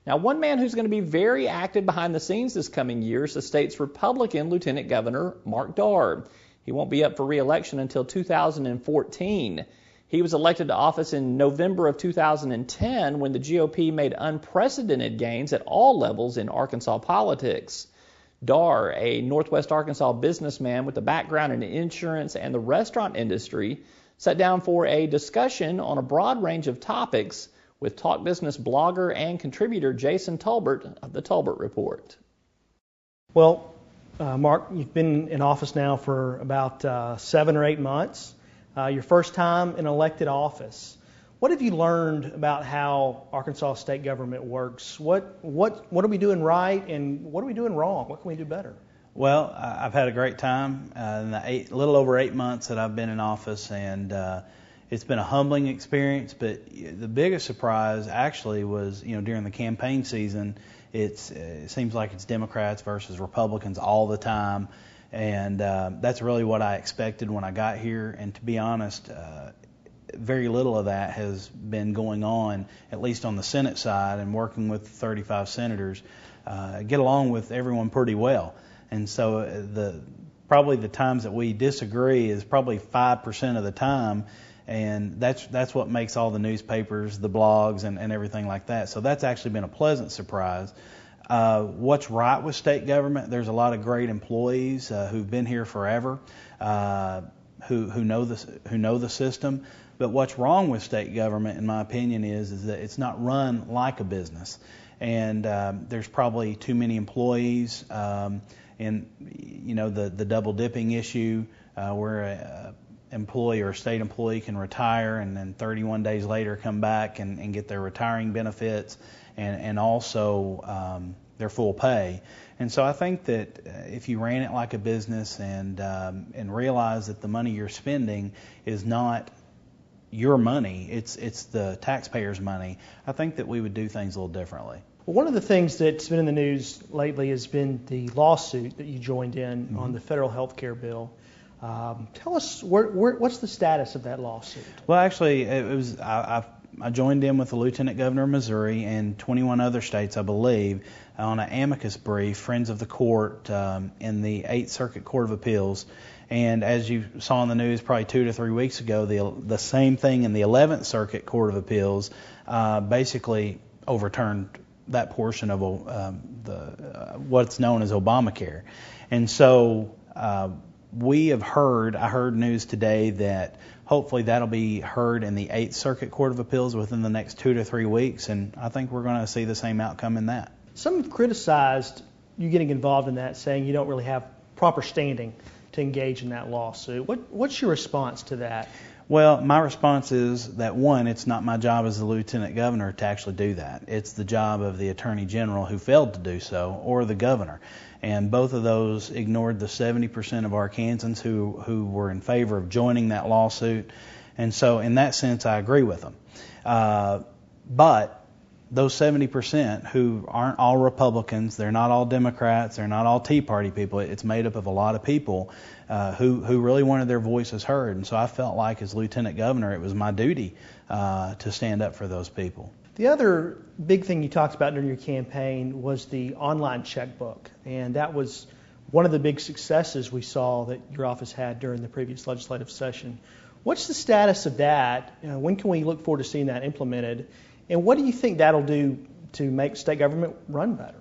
Now, one man who's going to be very active behind the scenes this coming year is the state's Republican Lieutenant Governor, Mark Darr. He won't be up for re-election until 2014. He was elected to office in November of 2010 when the GOP made unprecedented gains at all levels in Arkansas politics. Darr, a Northwest Arkansas businessman with a background in insurance and the restaurant industry, sat down for a discussion on a broad range of topics with Talk Business blogger and contributor Jason Tolbert of the Tolbert Report. Well, Mark, you've been in office now for about 7 or 8 months. Your first time in elected office. What have you learned about how Arkansas state government works? What are we doing right, and what are we doing wrong? What can we do better? Well, I've had a great time in the little over 8 months that I've been in office, and it's been a humbling experience. But the biggest surprise actually was, during the campaign season, it seems like it's Democrats versus Republicans all the time, and that's really what I expected when I got here. And to be honest, very little of that has been going on, at least on the Senate side, and working with 35 senators, get along with everyone pretty well. And so probably the times that we disagree is probably 5% of the time, and that's what makes all the newspapers, the blogs, and everything like that. So that's actually been a pleasant surprise. What's right with state government? There's a lot of great employees who've been here forever, who know the system. But what's wrong with state government, in my opinion, is that it's not run like a business, and there's probably too many employees. And the double dipping issue, where an employee or a state employee can retire and then 31 days later come back and get their retiring benefits and also their full pay. And so I think that if you ran it like a business and realize that the money you're spending is not your money, it's the taxpayers' money, I think that we would do things a little differently. Well, one of the things that's been in the news lately has been the lawsuit that you joined in on the federal health care bill. Tell us what's the status of that lawsuit? Well, actually, I joined in with the Lieutenant Governor of Missouri and 21 other states, I believe, on an amicus brief, Friends of the Court, in the 8th Circuit Court of Appeals. And as you saw in the news probably 2 to 3 weeks ago, the same thing in the 11th Circuit Court of Appeals basically overturned that portion of what's known as Obamacare. And so I heard news today that hopefully that'll be heard in the 8th Circuit Court of Appeals within the next 2 to 3 weeks, and I think we're going to see the same outcome in that. Some have criticized you getting involved in that, saying you don't really have proper standing to engage in that lawsuit. What's your response to that? Well, my response is that, one, it's not my job as the Lieutenant Governor to actually do that. It's the job of the Attorney General, who failed to do so, or the Governor. And both of those ignored the 70% of Arkansans who were in favor of joining that lawsuit. And so in that sense, I agree with them. But those 70% who aren't all Republicans, they're not all Democrats, they're not all Tea Party people. It's made up of a lot of people who really wanted their voices heard. And so I felt like as Lieutenant Governor, it was my duty to stand up for those people. The other big thing you talked about during your campaign was the online checkbook, and that was one of the big successes we saw that your office had during the previous legislative session. What's the status of that? When can we look forward to seeing that implemented? And what do you think that'll do to make state government run better?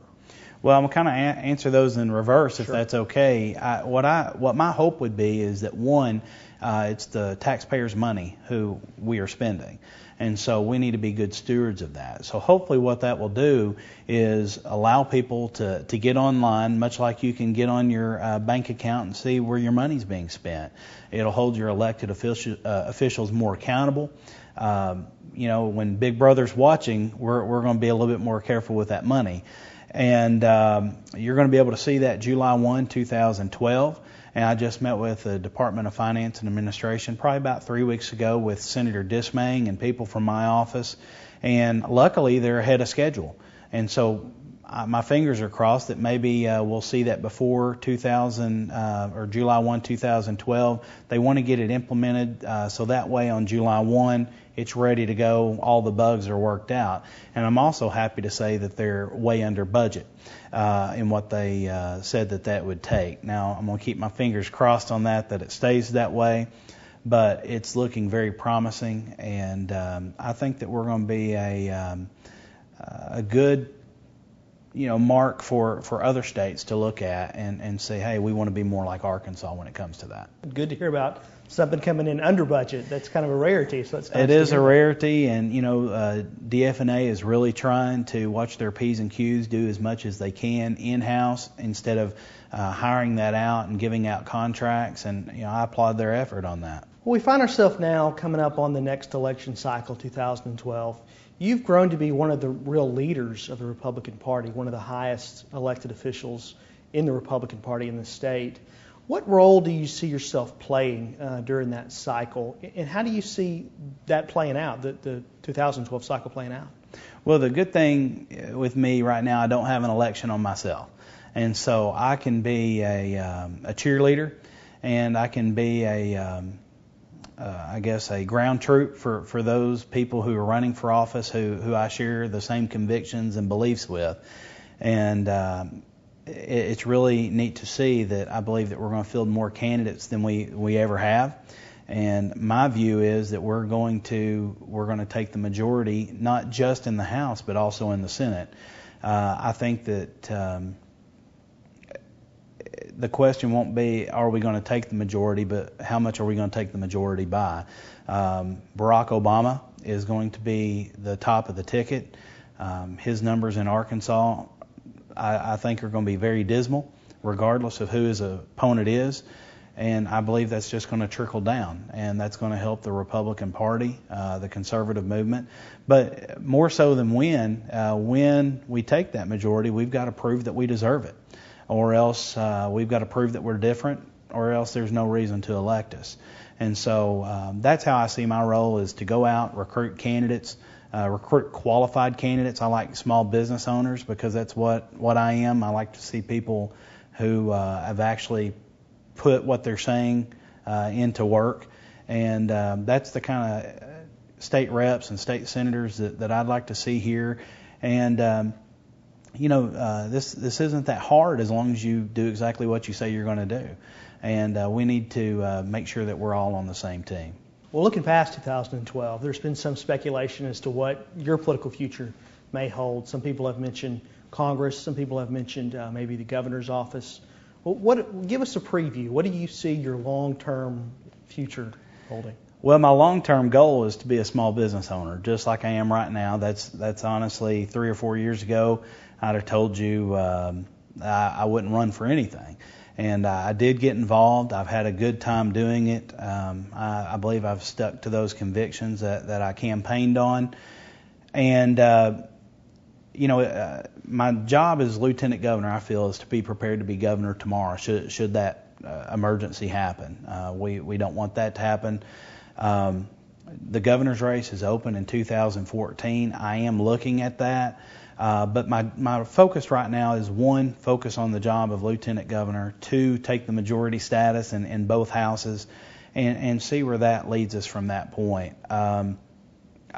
Well, I'm going to kind of answer those in reverse, if that's okay. What my hope would be is that, one, it's the taxpayers' money who we are spending. And so we need to be good stewards of that. So hopefully what that will do is allow people to get online, much like you can get on your bank account and see where your money's being spent. It'll hold your elected officials more accountable. When Big Brother's watching, we're going to be a little bit more careful with that money. And you're going to be able to see that July 1, 2012. And I just met with the Department of Finance and Administration probably about 3 weeks ago with Senator Dismang and people from my office. And luckily, they're ahead of schedule. And so my fingers are crossed that maybe we'll see that before 2000 or July 1, 2012. They want to get it implemented so that way on July 1 it's ready to go. All the bugs are worked out. And I'm also happy to say that they're way under budget in what they said that would take. Now, I'm going to keep my fingers crossed on that it stays that way. But it's looking very promising, and I think that we're going to be a good, mark for other states to look at and say, hey, we want to be more like Arkansas when it comes to that. Good to hear about something coming in under budget. That's kind of a rarity. So it's nice it is a rarity, and DF&A is really trying to watch their P's and Q's, do as much as they can in-house instead of hiring that out and giving out contracts, and I applaud their effort on that. Well, we find ourselves now coming up on the next election cycle, 2012. You've grown to be one of the real leaders of the Republican Party, one of the highest elected officials in the Republican Party in the state. What role do you see yourself playing during that cycle, and how do you see that playing out, the 2012 cycle playing out? Well, the good thing with me right now, I don't have an election on myself, and so I can be a cheerleader, and I can be a ground troop for those people who are running for office who I share the same convictions and beliefs with. And it's really neat to see that I believe that we're going to field more candidates than we ever have. And my view is that we're going to take the majority, not just in the House, but also in the Senate. I think that the question won't be, are we going to take the majority, but how much are we going to take the majority by? Barack Obama is going to be the top of the ticket. His numbers in Arkansas, I think, are going to be very dismal, regardless of who his opponent is. And I believe that's just going to trickle down, and that's going to help the Republican Party, the conservative movement. But more so than when we take that majority, we've got to prove that we deserve it. Or else we've got to prove that we're different, or else there's no reason to elect us. And so that's how I see my role, is to go out, recruit candidates, recruit qualified candidates. I like small business owners because that's what I am. I like to see people who have actually put what they're saying into work. And that's the kind of state reps and state senators that I'd like to see here. And this isn't that hard as long as you do exactly what you say you're going to do. And we need to make sure that we're all on the same team. Well, looking past 2012, there's been some speculation as to what your political future may hold. Some people have mentioned Congress. Some people have mentioned maybe the governor's office. Well, give us a preview. What do you see your long-term future holding? Well, my long-term goal is to be a small business owner, just like I am right now. That's honestly 3 or 4 years ago, I'd have told you I wouldn't run for anything. And I did get involved. I've had a good time doing it. I believe I've stuck to those convictions that I campaigned on. And, my job as lieutenant governor, I feel, is to be prepared to be governor tomorrow, should that emergency happen. We don't want that to happen. The governor's race is open in 2014. I am looking at that. But my focus right now is, 1, focus on the job of lieutenant governor, 2, take the majority status in both houses, and see where that leads us from that point. I'm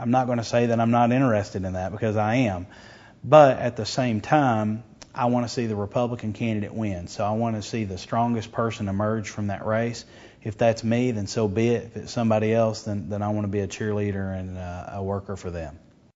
not going to say that I'm not interested in that, because I am. But at the same time, I want to see the Republican candidate win. So I want to see the strongest person emerge from that race. If that's me, then so be it. If it's somebody else, then I want to be a cheerleader and a worker for them.